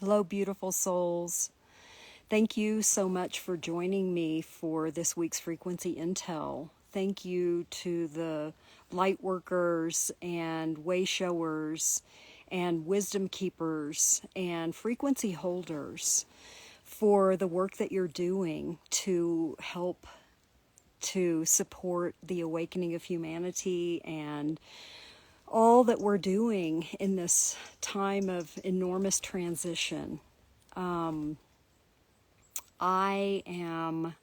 Hello, beautiful souls. Thank you so much for joining me for this week's Frequency Intel. Thank you to the light workers and way showers and wisdom keepers and frequency holders for the work that you're doing to help to support the awakening of humanity and all that we're doing in this time of enormous transition. I am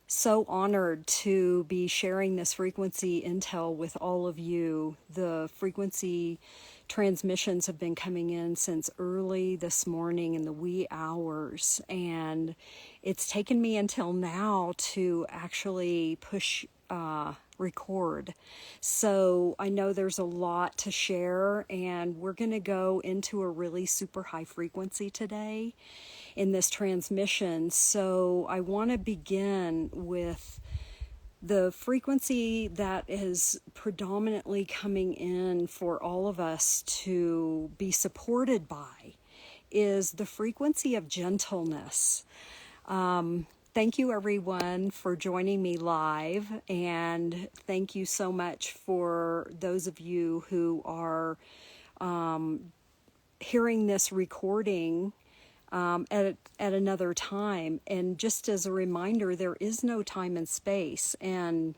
so honored to be sharing this frequency intel with all of you. The frequency transmissions have been coming in since early this morning in the wee hours, and it's taken me until now to actually push record. So I know there's a lot to share, and we're going to go into a really super high frequency today in this transmission. So I want to begin with the frequency that is predominantly coming in for all of us to be supported by is the frequency of gentleness. Thank you, everyone, for joining me live, and thank you so much for those of you who are hearing this recording at another time. And just as a reminder, there is no time and space, and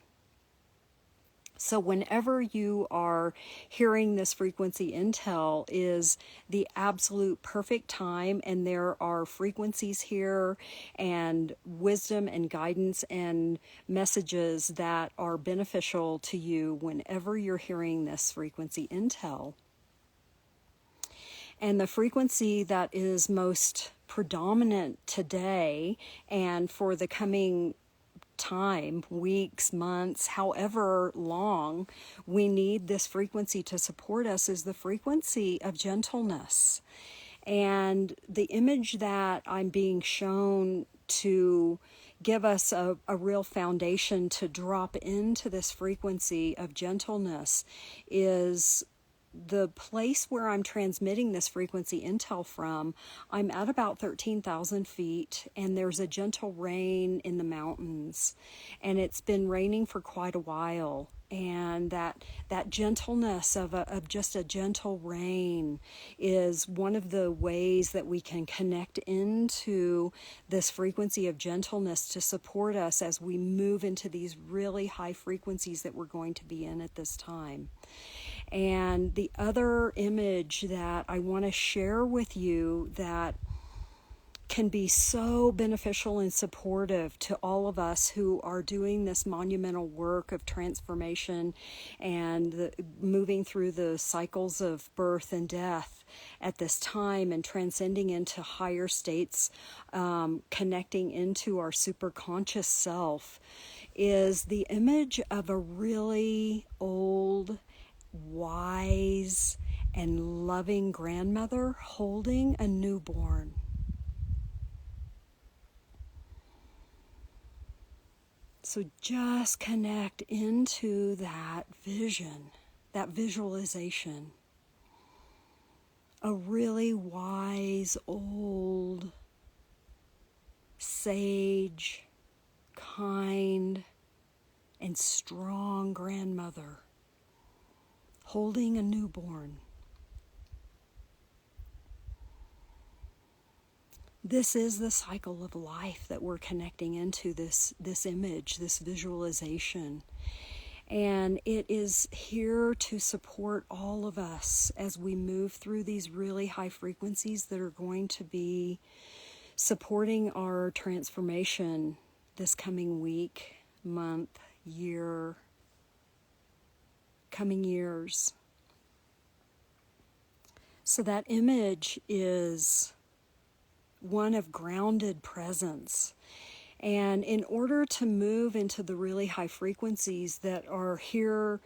so whenever you are hearing this frequency intel is the absolute perfect time, and there are frequencies here and wisdom and guidance and messages that are beneficial to you whenever you're hearing this frequency intel. And the frequency that is most predominant today and for the coming time, weeks, months, however long we need this frequency to support us, is the frequency of gentleness. And the image that I'm being shown to give us a real foundation to drop into this frequency of gentleness is the place where I'm transmitting this frequency intel from. I'm at about 13,000 feet, and there's a gentle rain in the mountains, and it's been raining for quite a while. And that gentleness of just a gentle rain is one of the ways that we can connect into this frequency of gentleness to support us as we move into these really high frequencies that we're going to be in at this time. And the other image that I want to share with you that can be so beneficial and supportive to all of us who are doing this monumental work of transformation and moving through the cycles of birth and death at this time and transcending into higher states, connecting into our superconscious self, is the image of a really old, wise, and loving grandmother holding a newborn. So just connect into that vision, that visualization. A really wise, old, sage, kind, and strong grandmother holding a newborn. This is the cycle of life that we're connecting into, this image, this visualization. And it is here to support all of us as we move through these really high frequencies that are going to be supporting our transformation this coming week, month, year, coming years. So that image is one of grounded presence. And in order to move into the really high frequencies that are here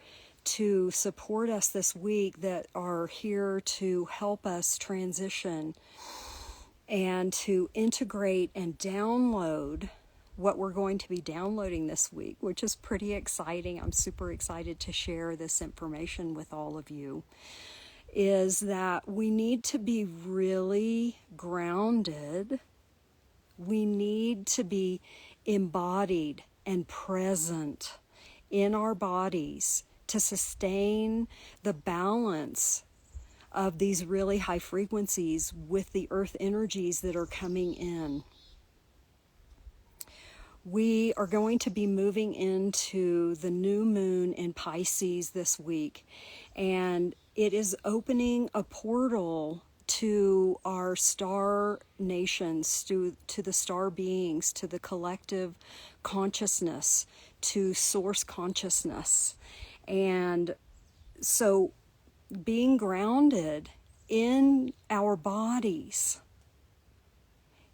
to support us this week, that are here to help us transition and to integrate and download what we're going to be downloading this week, which is pretty exciting. I'm super excited to share this information with all of you. is that we need to be really grounded. We need to be embodied and present in our bodies to sustain the balance of these really high frequencies with the earth energies that are coming in. We are going to be moving into the new moon in Pisces this week, and it is opening a portal to our star nations, to the star beings, to the collective consciousness, to source consciousness. And so being grounded in our bodies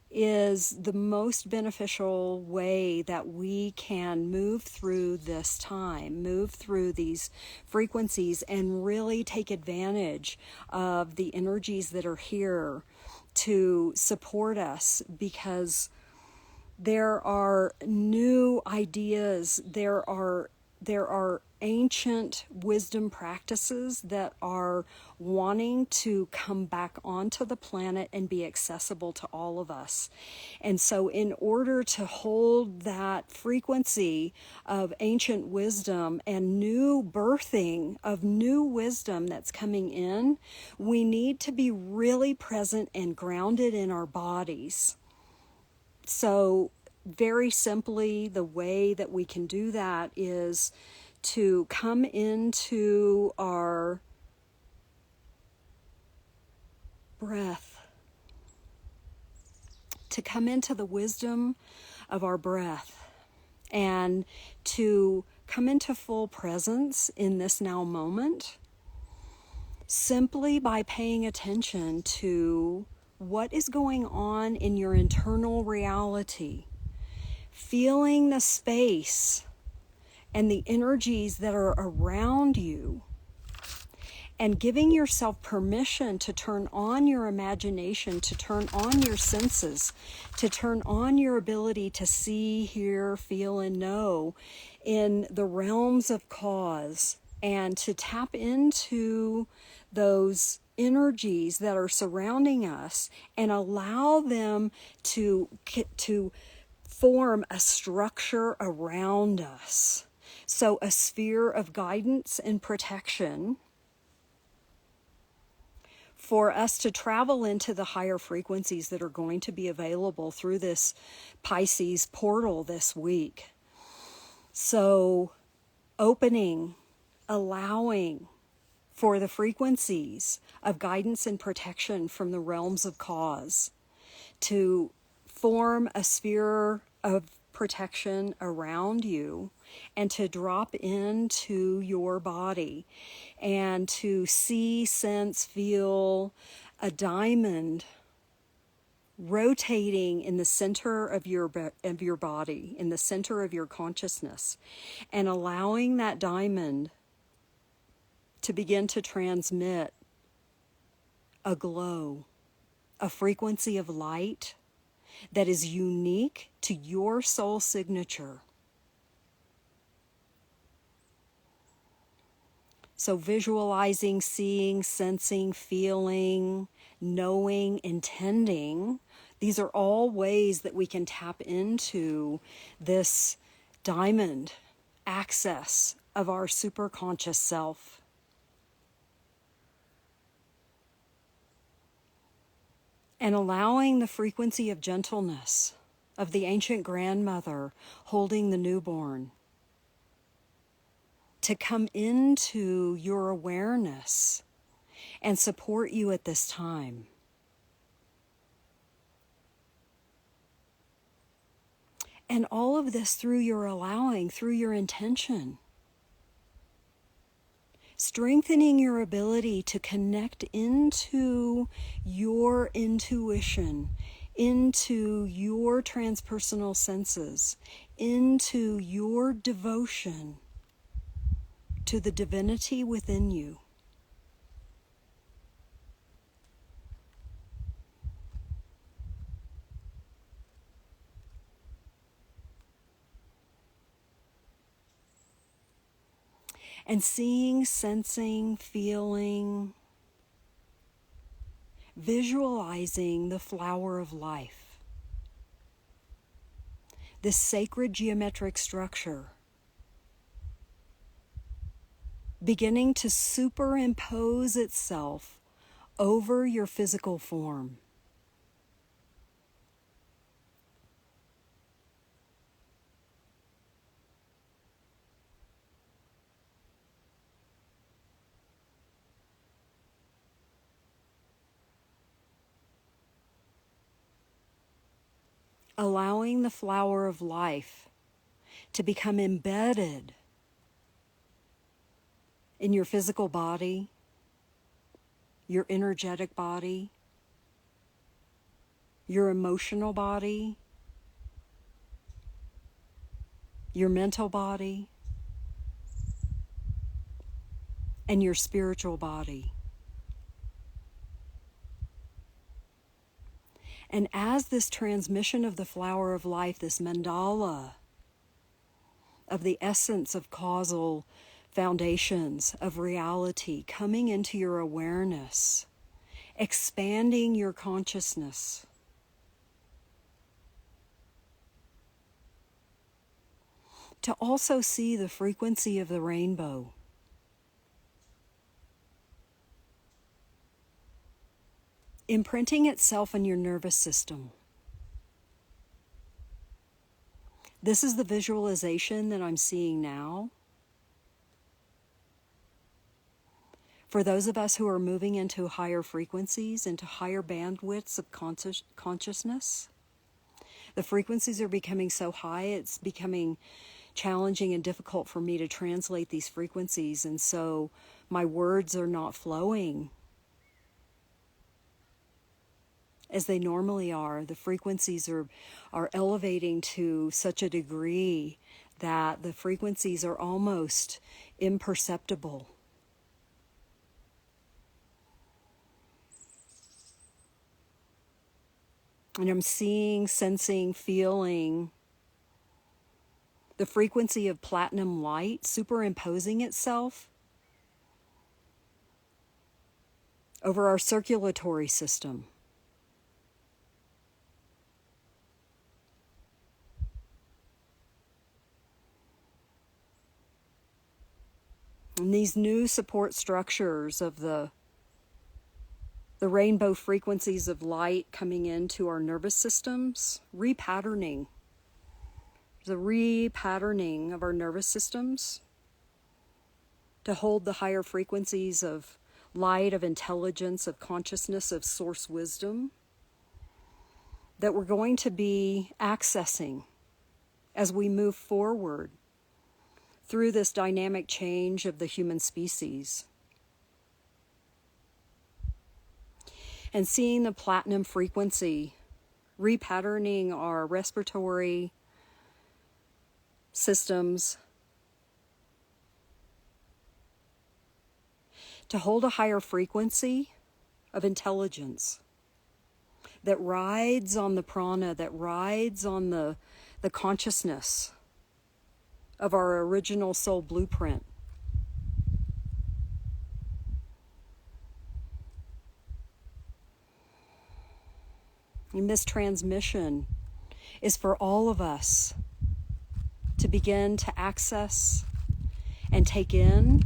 is the most beneficial way that we can move through this time, move through these frequencies, and really take advantage of the energies that are here to support us, because there are new ideas, there are ancient wisdom practices that are wanting to come back onto the planet and be accessible to all of us. And so in order to hold that frequency of ancient wisdom and new birthing of new wisdom that's coming in, we need to be really present and grounded in our bodies. So very simply, the way that we can do that is to come into our breath, to come into the wisdom of our breath, and to come into full presence in this now moment, simply by paying attention to what is going on in your internal reality, feeling the space and the energies that are around you, and giving yourself permission to turn on your imagination, to turn on your senses, to turn on your ability to see, hear, feel, and know in the realms of cause, and to tap into those energies that are surrounding us and allow them to form a structure around us. So a sphere of guidance and protection for us to travel into the higher frequencies that are going to be available through this Pisces portal this week. So opening, allowing for the frequencies of guidance and protection from the realms of cause to form a sphere of protection around you, and to drop into your body and to see, sense, feel a diamond rotating in the center of your body, in the center of your consciousness, and allowing that diamond to begin to transmit a glow, a frequency of light that is unique to your soul signature. So visualizing, seeing, sensing, feeling, knowing, intending, these are all ways that we can tap into this diamond access of our superconscious self. And allowing the frequency of gentleness of the ancient grandmother holding the newborn to come into your awareness and support you at this time. And all of this through your allowing, through your intention. Strengthening your ability to connect into your intuition, into your transpersonal senses, into your devotion to the divinity within you. And seeing, sensing, feeling visualizing the flower of life, this sacred geometric structure, beginning to superimpose itself over your physical form. Allowing the flower of life to become embedded in your physical body, your energetic body, your emotional body, your mental body, and your spiritual body. And as this transmission of the flower of life, this mandala of the essence of causal foundations of reality coming into your awareness, expanding your consciousness, to also see the frequency of the rainbow. Imprinting itself on your nervous system. This is the visualization that I'm seeing now. For those of us who are moving into higher frequencies, into higher bandwidths of consciousness, the frequencies are becoming so high, it's becoming challenging and difficult for me to translate these frequencies, and so my words are not flowing as they normally are. The frequencies are elevating to such a degree that the frequencies are almost imperceptible. And I'm seeing, sensing, feeling the frequency of platinum light superimposing itself over our circulatory system. And these new support structures of the rainbow frequencies of light coming into our nervous systems, repatterning. There's a repatterning of our nervous systems to hold the higher frequencies of light, of intelligence, of consciousness, of source wisdom that we're going to be accessing as we move forward through this dynamic change of the human species. And seeing the platinum frequency repatterning our respiratory systems to hold a higher frequency of intelligence that rides on the prana, that rides on the consciousness of our original soul blueprint. And this transmission is for all of us to begin to access and take in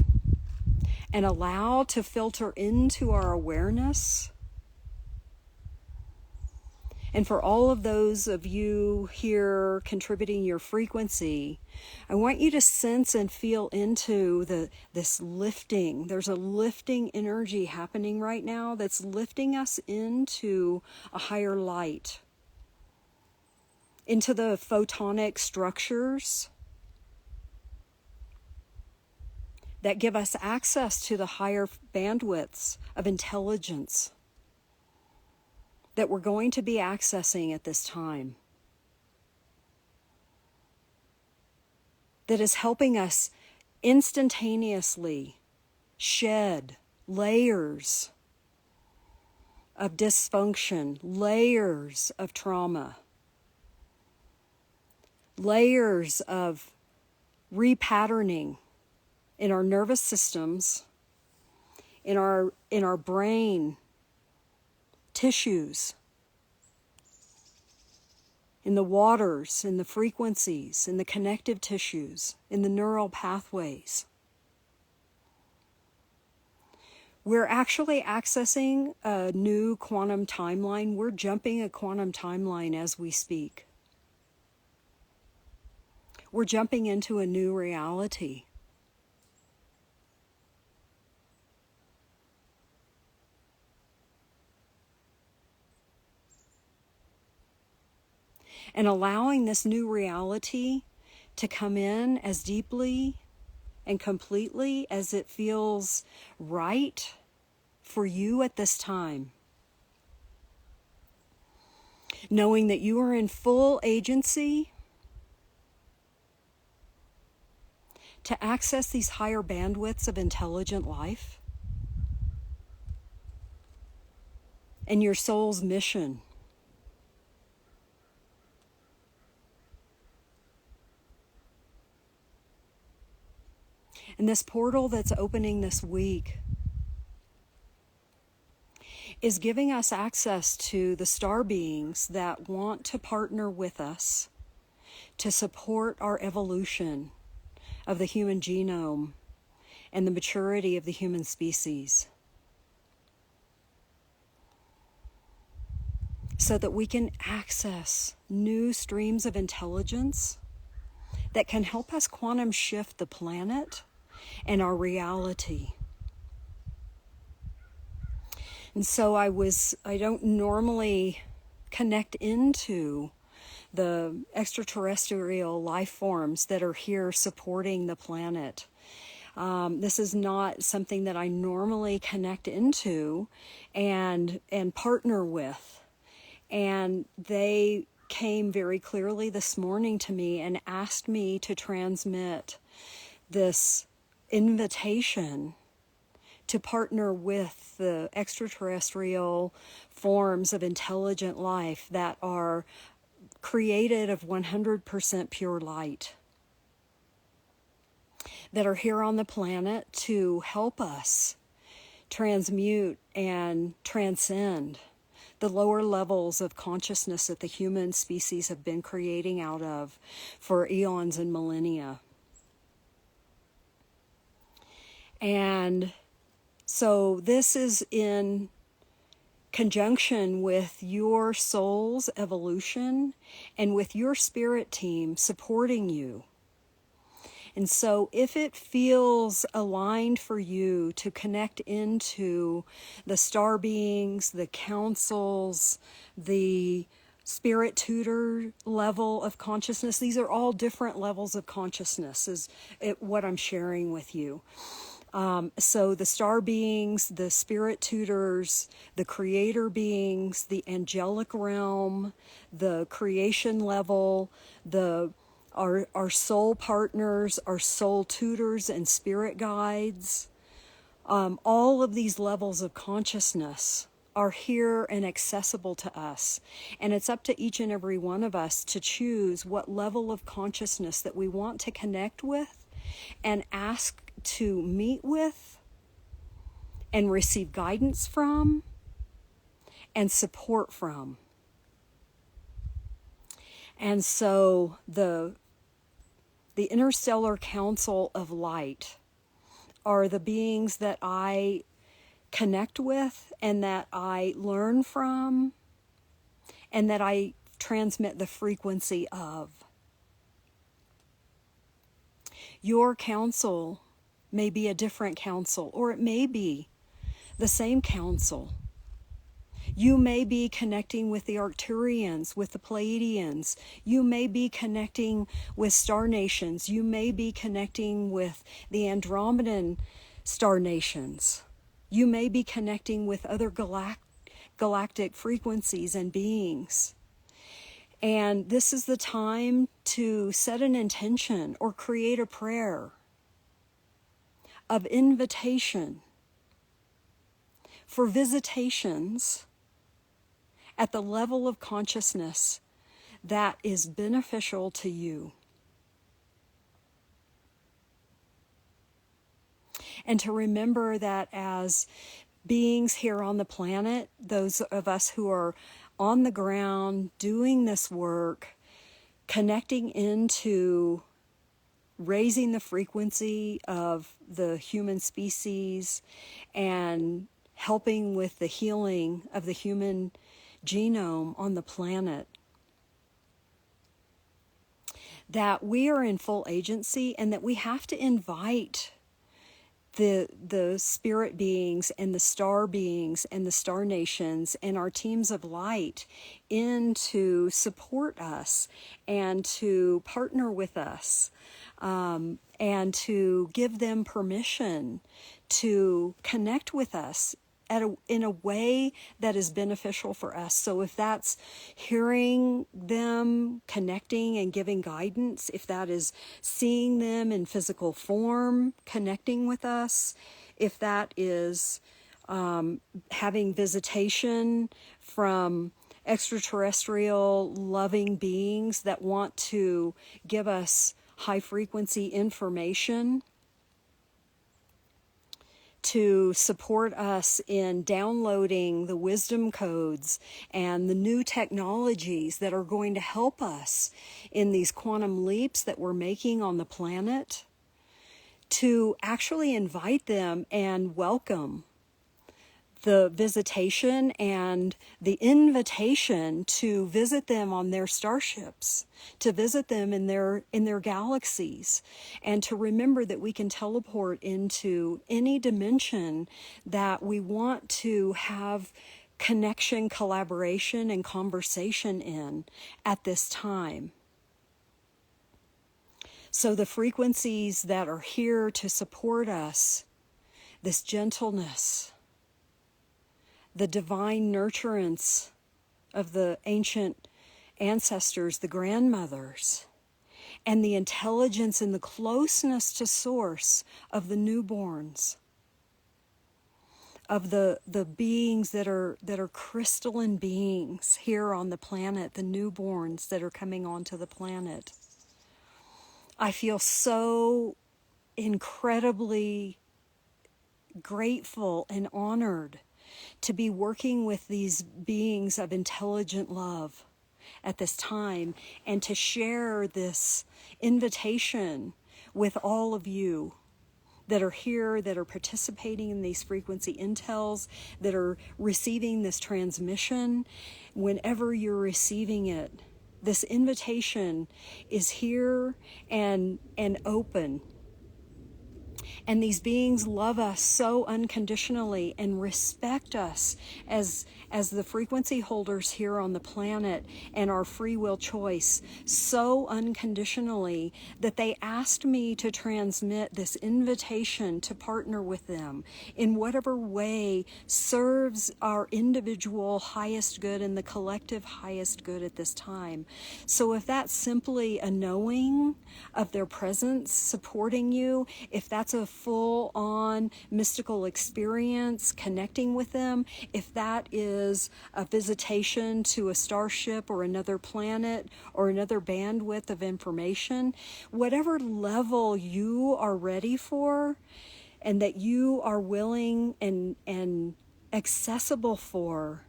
and allow to filter into our awareness. And for all of those of you here contributing your frequency, I want you to sense and feel into this lifting. There's a lifting energy happening right now that's lifting us into a higher light, into the photonic structures that give us access to the higher bandwidths of intelligence that we're going to be accessing at this time, that is helping us instantaneously shed layers of dysfunction, layers of trauma, layers of repatterning in our nervous systems, in our brain, tissues, in the waters, in the frequencies, in the connective tissues, in the neural pathways. We're actually accessing a new quantum timeline. We're jumping a quantum timeline as we speak. We're jumping into a new reality. And allowing this new reality to come in as deeply and completely as it feels right for you at this time. Knowing that you are in full agency to access these higher bandwidths of intelligent life and your soul's mission. And this portal that's opening this week is giving us access to the star beings that want to partner with us to support our evolution of the human genome and the maturity of the human species, so that we can access new streams of intelligence that can help us quantum shift the planet and our reality. And so I don't normally connect into the extraterrestrial life forms that are here supporting the planet. This is not something that I normally connect into and partner with. And they came very clearly this morning to me and asked me to transmit this invitation to partner with the extraterrestrial forms of intelligent life that are created of 100% pure light, that are here on the planet to help us transmute and transcend the lower levels of consciousness that the human species have been creating out of for eons and millennia. And so this is in conjunction with your soul's evolution and with your spirit team supporting you. And so if it feels aligned for you to connect into the star beings, the councils, the spirit tutor level of consciousness, these are all different levels of consciousness is what I'm sharing with you. So the star beings, the spirit tutors, the creator beings, the angelic realm, the creation level, our soul partners, our soul tutors and spirit guides, all of these levels of consciousness are here and accessible to us. And it's up to each and every one of us to choose what level of consciousness that we want to connect with and ask to meet with and receive guidance from and support from. And so the interstellar council of light are the beings that I connect with and that I learn from and that I transmit the frequency of. Your council may be a different council, or it may be the same council. You may be connecting with the Arcturians, with the Pleiadians. You may be connecting with star nations. You may be connecting with the Andromedan star nations. You may be connecting with other galactic frequencies and beings. And this is the time to set an intention or create a prayer of invitation for visitations at the level of consciousness that is beneficial to you. And to remember that as beings here on the planet, those of us who are on the ground doing this work, connecting into raising the frequency of the human species and helping with the healing of the human genome on the planet, that we are in full agency and that we have to invite the spirit beings and the star beings and the star nations and our teams of light in to support us and to partner with us, and to give them permission to connect with us in a way that is beneficial for us. So if that's hearing them connecting and giving guidance, if that is seeing them in physical form connecting with us, if that is having visitation from extraterrestrial loving beings that want to give us high frequency information to support us in downloading the wisdom codes and the new technologies that are going to help us in these quantum leaps that we're making on the planet, to actually invite them and welcome the visitation and the invitation to visit them on their starships, to visit them in their galaxies, and to remember that we can teleport into any dimension that we want to have connection, collaboration, and conversation in at this time. So the frequencies that are here to support us, this gentleness, the divine nurturance of the ancient ancestors, the grandmothers, and the intelligence and the closeness to source of the newborns, of the beings that are crystalline beings here on the planet, the newborns that are coming onto the planet. I feel so incredibly grateful and honored to be working with these beings of intelligent love at this time, and to share this invitation with all of you that are here, that are participating in these frequency intels, that are receiving this transmission. Whenever you're receiving it, this invitation is here and open. And these beings love us so unconditionally and respect us as the frequency holders here on the planet and our free will choice so unconditionally that they asked me to transmit this invitation to partner with them in whatever way serves our individual highest good and the collective highest good at this time. So if that's simply a knowing of their presence supporting you, if that's a full-on mystical experience connecting with them, if that is a visitation to a starship or another planet or another bandwidth of information, whatever level you are ready for and that you are willing and accessible for,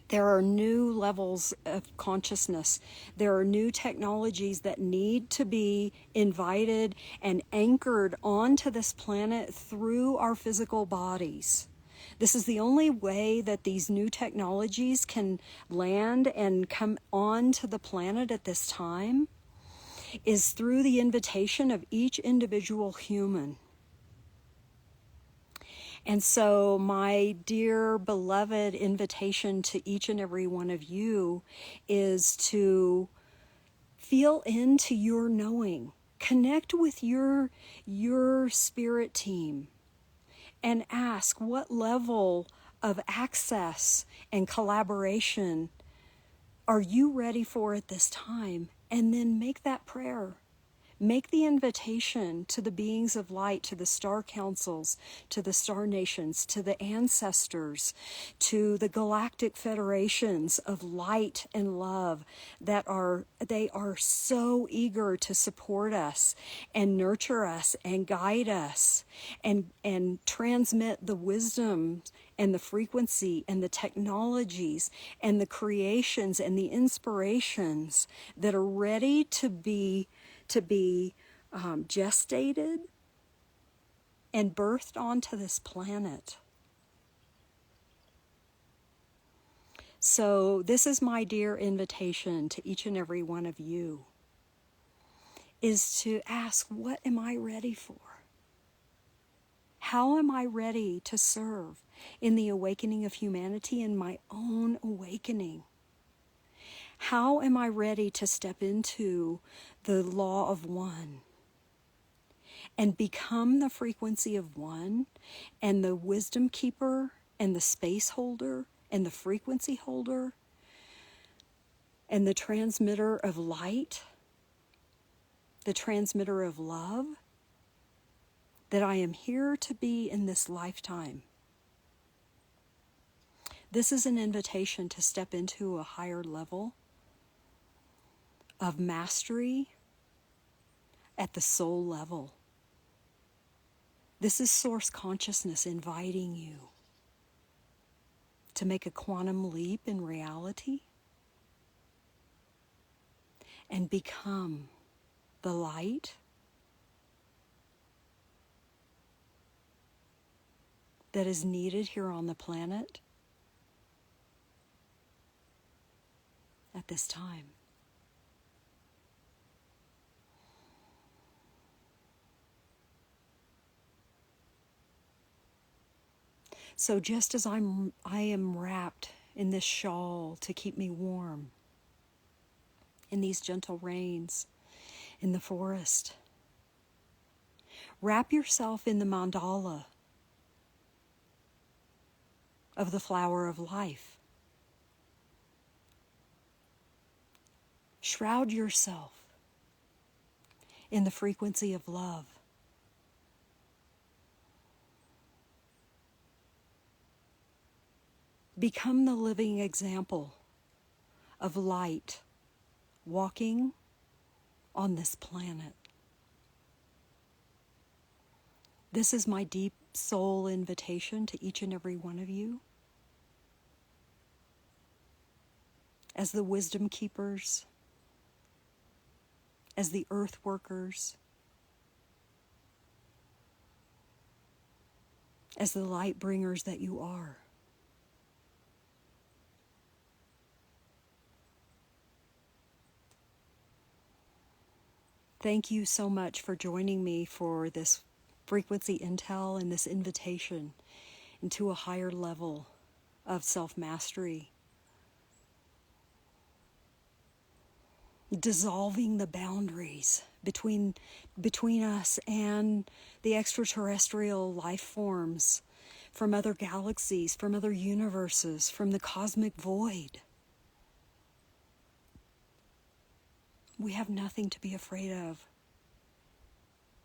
there are new levels of consciousness. There are new technologies that need to be invited and anchored onto this planet through our physical bodies. This is the only way that these new technologies can land and come onto the planet at this time, is through the invitation of each individual human. And so my dear beloved invitation to each and every one of you is to feel into your knowing, connect with your spirit team, and ask what level of access and collaboration are you ready for at this time, and then make that prayer. Make the invitation to the beings of light, to the star councils, to the star nations, to the ancestors, to the galactic federations of light and love they are so eager to support us and nurture us and guide us and transmit the wisdom and the frequency and the technologies and the creations and the inspirations that are ready to be gestated and birthed onto this planet. So this is my dear invitation to each and every one of you, is to ask, what am I ready for? How am I ready to serve in the awakening of humanity, in my own awakening? How am I ready to step into the law of one and become the frequency of one and the wisdom keeper and the space holder and the frequency holder and the transmitter of light, the transmitter of love that I am here to be in this lifetime? This is an invitation to step into a higher level of mastery at the soul level. This is source consciousness inviting you to make a quantum leap in reality and become the light that is needed here on the planet at this time. So just as I am wrapped in this shawl to keep me warm, in these gentle rains, in the forest, wrap yourself in the mandala of the flower of life. Shroud yourself in the frequency of love. Become the living example of light walking on this planet. This is my deep soul invitation to each and every one of you. As the wisdom keepers, as the earth workers, as the light bringers that you are. Thank you so much for joining me for this frequency intel and this invitation into a higher level of self-mastery. Dissolving the boundaries between us and the extraterrestrial life forms from other galaxies, from other universes, from the cosmic void. We have nothing to be afraid of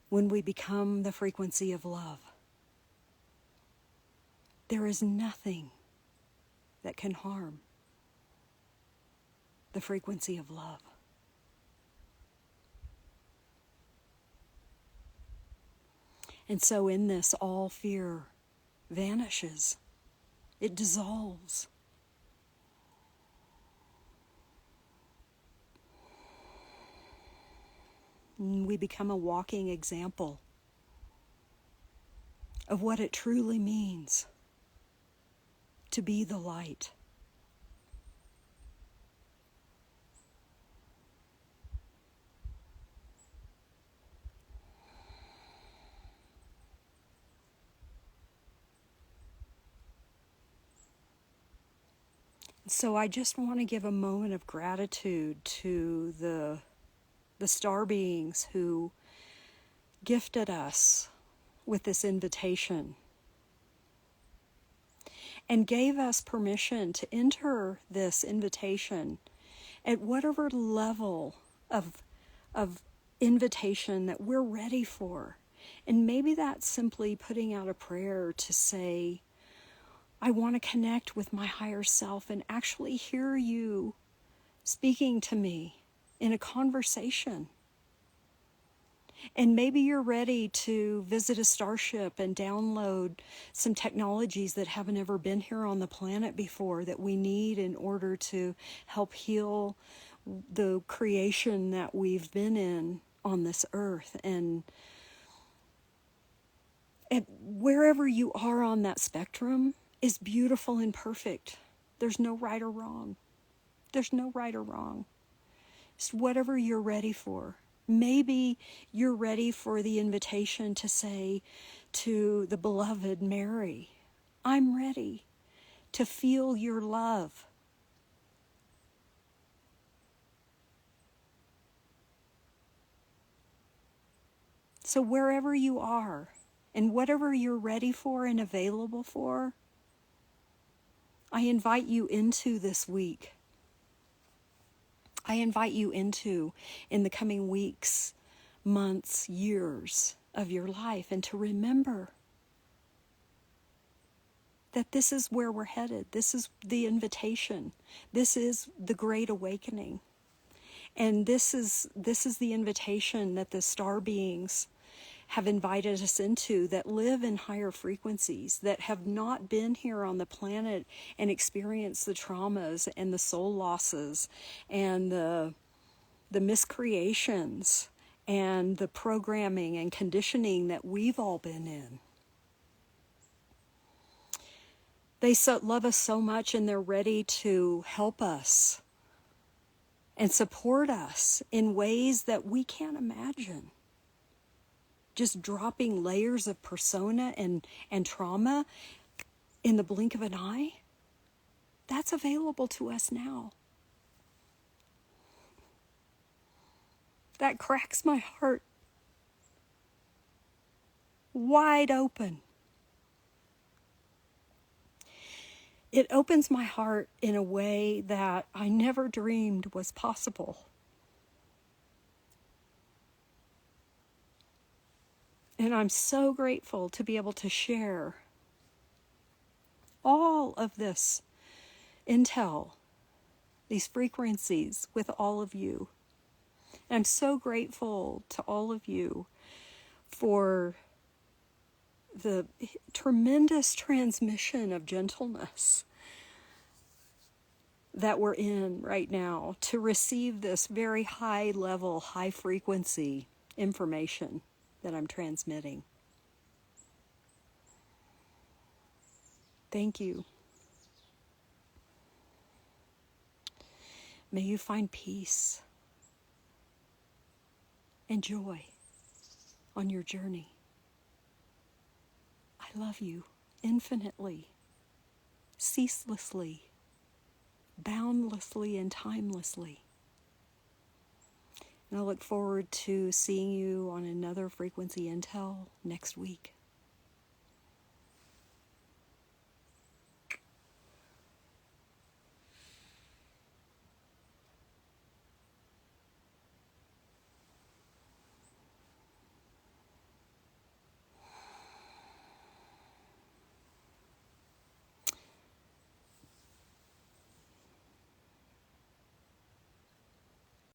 when we become the frequency of love. There is nothing that can harm the frequency of love. And so in this, all fear vanishes. It dissolves. And we become a walking example of what it truly means to be the light. So I just want to give a moment of gratitude to the star beings who gifted us with this invitation and gave us permission to enter this invitation at whatever level of invitation that we're ready for. And maybe that's simply putting out a prayer to say, I want to connect with my higher self and actually hear you speaking to me in a conversation. And maybe you're ready to visit a starship and download some technologies that haven't ever been here on the planet before that we need in order to help heal the creation that we've been in on this earth. And wherever you are on that spectrum is beautiful and perfect. There's no right or wrong. There's no right or wrong. It's whatever you're ready for. Maybe you're ready for the invitation to say to the beloved Mary, I'm ready to feel your love. So wherever you are, and whatever you're ready for and available for, I invite you into this week. I invite you into, in the coming weeks, months, years of your life, and to remember that this is where we're headed. This is the invitation. This is the Great Awakening. And this is the invitation that the star beings have invited us into, that live in higher frequencies, that have not been here on the planet and experienced the traumas and the soul losses and the miscreations and the programming and conditioning that we've all been in. They love us so much, and they're ready to help us and support us in ways that we can't imagine. Just dropping layers of persona and trauma in the blink of an eye, that's available to us now. That cracks my heart wide open. It opens my heart in a way that I never dreamed was possible. And I'm so grateful to be able to share all of this intel, these frequencies, with all of you. And I'm so grateful to all of you for the tremendous transmission of gentleness that we're in right now to receive this very high level, high frequency information that I'm transmitting. Thank you. May you find peace and joy on your journey. I love you infinitely, ceaselessly, boundlessly, and timelessly. And I look forward to seeing you on another Frequency Intel next week.